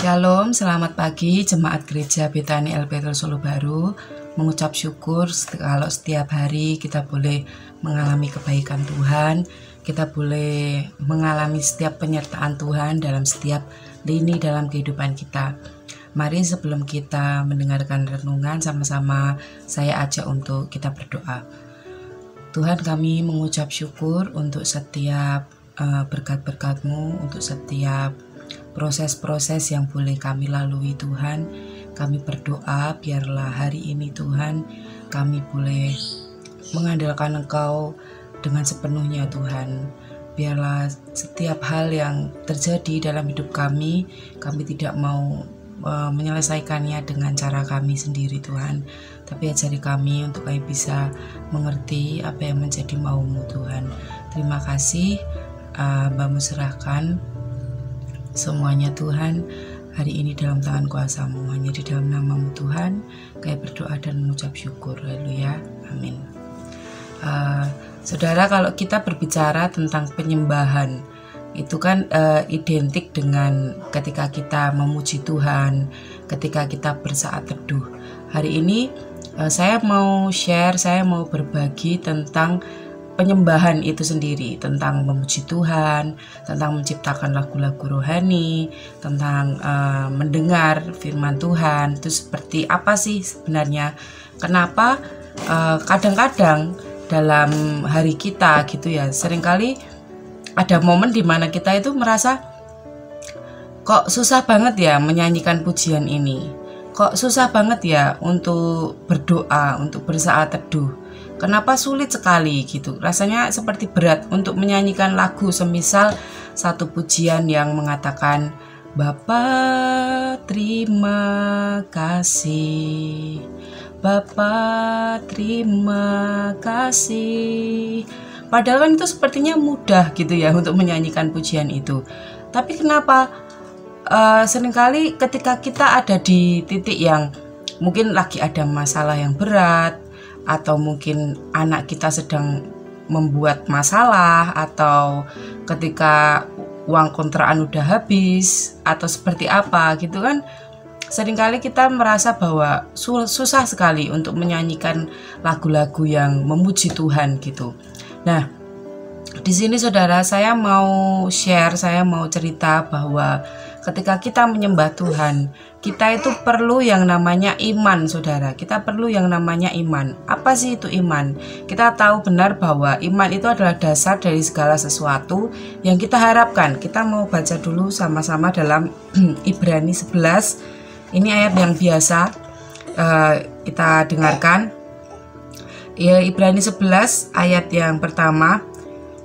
Shalom, selamat pagi Jemaat Gereja Betani El Petrus Solo Baru. Mengucap syukur kalau setiap hari kita boleh mengalami kebaikan Tuhan, kita boleh mengalami setiap penyertaan Tuhan dalam setiap lini dalam kehidupan kita. Mari sebelum kita mendengarkan renungan sama-sama saya ajak untuk kita berdoa. Tuhan, kami mengucap syukur untuk setiap berkat-berkat-Mu, untuk setiap proses-proses yang boleh kami lalui Tuhan. Kami berdoa biarlah hari ini Tuhan kami boleh mengandalkan Engkau dengan sepenuhnya Tuhan. Biarlah setiap hal yang terjadi dalam hidup kami tidak mau menyelesaikannya dengan cara kami sendiri Tuhan, tapi ajari kami untuk kami bisa mengerti apa yang menjadi mau-Mu Tuhan. Terima kasih, Hamba-Mu serahkan semuanya Tuhan hari ini dalam tangan kuasa-Mu, hanya di dalam nama-Mu Tuhan kami berdoa dan mengucap syukur. Haleluya, amin. Saudara, kalau kita berbicara tentang penyembahan itu kan identik dengan ketika kita memuji Tuhan, ketika kita bersaat teduh. Hari ini saya mau share, saya mau berbagi tentang penyembahan itu sendiri, tentang memuji Tuhan, tentang menciptakan lagu-lagu rohani, tentang mendengar firman Tuhan. Itu seperti apa sih sebenarnya? Kenapa kadang-kadang dalam hari kita gitu ya, seringkali ada momen di mana kita itu merasa kok susah banget ya menyanyikan pujian ini, kok susah banget ya untuk berdoa, untuk bersaat teduh. Kenapa sulit sekali gitu? Rasanya seperti berat untuk menyanyikan lagu semisal satu pujian yang mengatakan Bapa terima kasih, Bapa terima kasih. Padahal kan itu sepertinya mudah gitu ya untuk menyanyikan pujian itu. Tapi kenapa seringkali ketika kita ada di titik yang mungkin lagi ada masalah yang berat, atau mungkin anak kita sedang membuat masalah, atau ketika uang kontrakan udah habis, atau seperti apa gitu kan, seringkali kita merasa bahwa susah sekali untuk menyanyikan lagu-lagu yang memuji Tuhan gitu. Nah, di sini saudara, saya mau share, saya mau cerita bahwa ketika kita menyembah Tuhan, kita itu perlu yang namanya iman, saudara. Kita perlu yang namanya iman. Apa sih itu iman? Kita tahu benar bahwa iman itu adalah dasar dari segala sesuatu yang kita harapkan. Kita mau baca dulu sama-sama dalam Ibrani 11. Ini ayat yang biasa kita dengarkan. Ya, Ibrani 11 ayat yang pertama.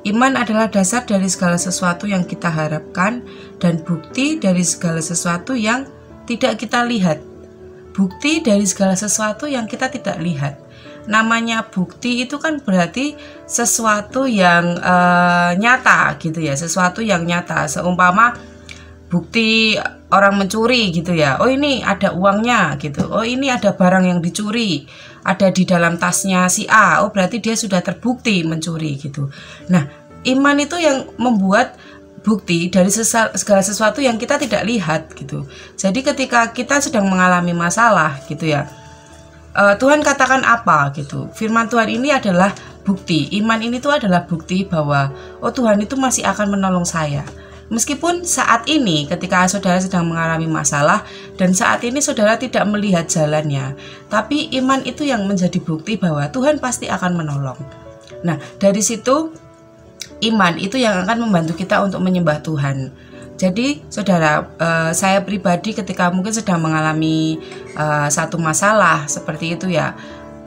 Iman adalah dasar dari segala sesuatu yang kita harapkan dan bukti dari segala sesuatu yang tidak kita lihat. Bukti dari segala sesuatu yang kita tidak lihat. Namanya bukti itu kan berarti sesuatu yang nyata gitu ya, sesuatu yang nyata. Seumpama bukti orang mencuri gitu ya. Oh, ini ada uangnya gitu. Oh, ini ada barang yang dicuri, ada di dalam tasnya si A. Oh, berarti dia sudah terbukti mencuri gitu. Nah, iman itu yang membuat bukti dari segala sesuatu yang kita tidak lihat gitu. Jadi ketika kita sedang mengalami masalah gitu ya, Tuhan katakan apa gitu. Firman Tuhan ini adalah bukti. Iman ini tuh adalah bukti bahwa oh, Tuhan itu masih akan menolong saya. Meskipun saat ini ketika saudara sedang mengalami masalah dan saat ini saudara tidak melihat jalannya, tapi iman itu yang menjadi bukti bahwa Tuhan pasti akan menolong. Nah, dari situ iman itu yang akan membantu kita untuk menyembah Tuhan. Jadi saudara, saya pribadi ketika mungkin sedang mengalami satu masalah seperti itu ya,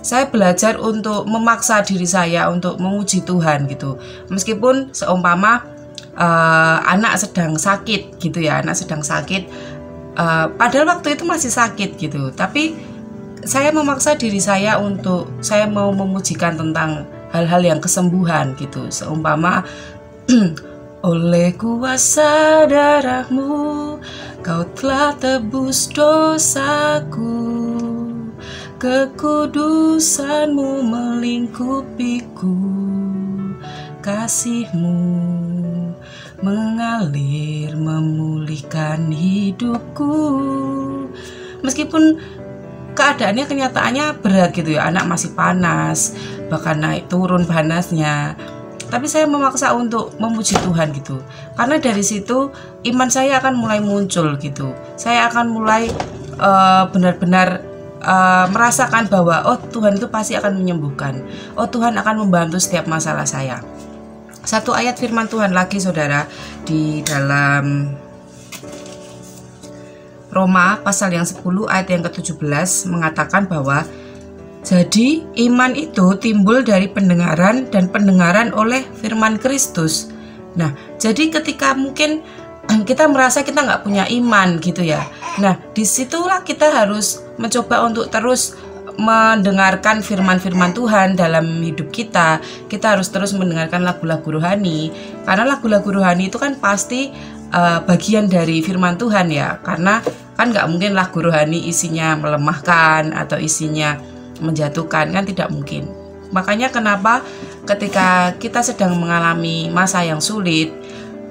saya belajar untuk memaksa diri saya untuk memuji Tuhan gitu. Meskipun seumpama anak sedang sakit gitu ya, anak sedang sakit, padahal waktu itu masih sakit gitu, tapi saya memaksa diri saya untuk saya mau memujikan tentang hal-hal yang kesembuhan gitu. Seumpama oleh kuasa darah-Mu Kau telah tebus dosaku, kekudusan-Mu melingkupiku, kasih-Mu mengalir memulihkan hidupku. Meskipun keadaannya kenyataannya berat gitu ya, anak masih panas, bahkan naik turun panasnya, tapi saya memaksa untuk memuji Tuhan gitu, karena dari situ iman saya akan mulai muncul gitu. Saya akan mulai benar-benar merasakan bahwa oh Tuhan itu pasti akan menyembuhkan, oh Tuhan akan membantu setiap masalah saya. Satu ayat firman Tuhan lagi saudara, di dalam Roma pasal yang 10 ayat yang ke-17 mengatakan bahwa jadi iman itu timbul dari pendengaran dan pendengaran oleh firman Kristus. Nah, jadi ketika mungkin kita merasa kita nggak punya iman gitu ya, nah disitulah kita harus mencoba untuk terus mendengarkan firman-firman Tuhan dalam hidup kita. Kita harus terus mendengarkan lagu-lagu rohani, karena lagu-lagu rohani itu kan pasti bagian dari firman Tuhan ya, karena kan nggak mungkin lagu rohani isinya melemahkan atau isinya menjatuhkan, kan tidak mungkin. Makanya kenapa ketika kita sedang mengalami masa yang sulit,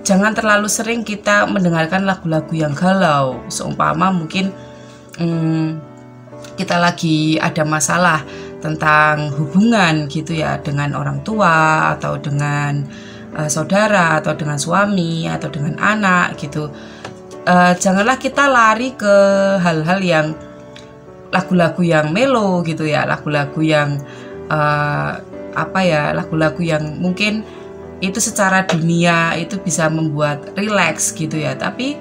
jangan terlalu sering kita mendengarkan lagu-lagu yang galau. Seumpama mungkin kita lagi ada masalah tentang hubungan gitu ya, dengan orang tua atau dengan saudara atau dengan suami atau dengan anak gitu. Janganlah kita lari ke hal-hal yang lagu-lagu yang melo gitu ya, lagu-lagu yang lagu-lagu yang mungkin itu secara dunia itu bisa membuat rileks gitu ya. Tapi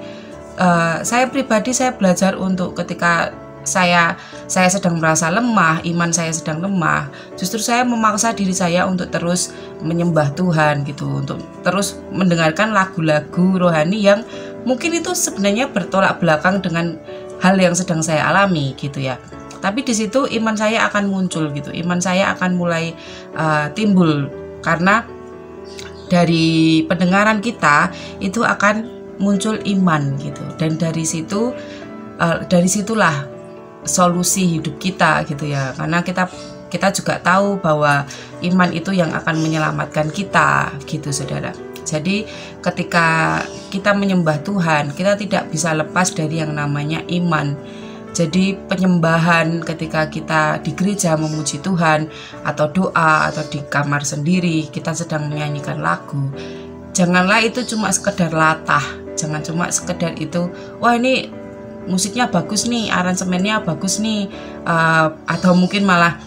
saya pribadi, saya belajar untuk ketika saya sedang merasa lemah, iman saya sedang lemah, justru saya memaksa diri saya untuk terus menyembah Tuhan gitu, untuk terus mendengarkan lagu-lagu rohani yang mungkin itu sebenarnya bertolak belakang dengan hal yang sedang saya alami gitu ya. Tapi di situ iman saya akan muncul gitu, iman saya akan mulai timbul, karena dari pendengaran kita itu akan muncul iman gitu, dan dari situlah solusi hidup kita gitu ya, karena kita juga tahu bahwa iman itu yang akan menyelamatkan kita gitu saudara. Jadi ketika kita menyembah Tuhan, kita tidak bisa lepas dari yang namanya iman. Jadi penyembahan ketika kita di gereja memuji Tuhan, atau doa, atau di kamar sendiri kita sedang menyanyikan lagu, janganlah itu cuma sekedar latah, jangan cuma sekedar itu, wah ini musiknya bagus nih, aransemennya bagus nih, atau mungkin malah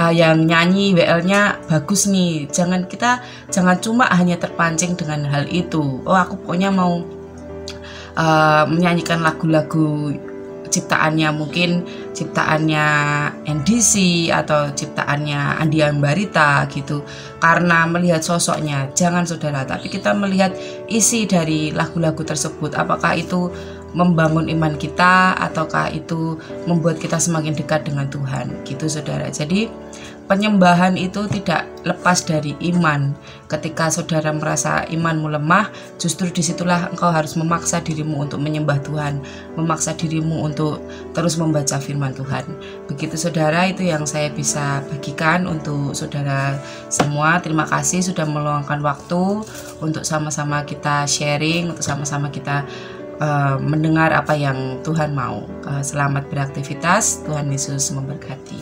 yang nyanyi WL-nya bagus nih. Jangan cuma hanya terpancing dengan hal itu. Oh aku pokoknya mau menyanyikan lagu-lagu ciptaannya, mungkin ciptaannya NDC atau ciptaannya Andi Ambarita gitu, karena melihat sosoknya. Jangan saudara, tapi kita melihat isi dari lagu-lagu tersebut, apakah itu membangun iman kita ataukah itu membuat kita semakin dekat dengan Tuhan gitu saudara. Jadi penyembahan itu tidak lepas dari iman. Ketika saudara merasa imanmu lemah, justru disitulah engkau harus memaksa dirimu untuk menyembah Tuhan, memaksa dirimu untuk terus membaca firman Tuhan. Begitu saudara, itu yang saya bisa bagikan untuk saudara semua. Terima kasih sudah meluangkan waktu untuk sama-sama kita sharing, untuk sama-sama kita mendengar apa yang Tuhan mau. Selamat beraktivitas, Tuhan Yesus memberkati.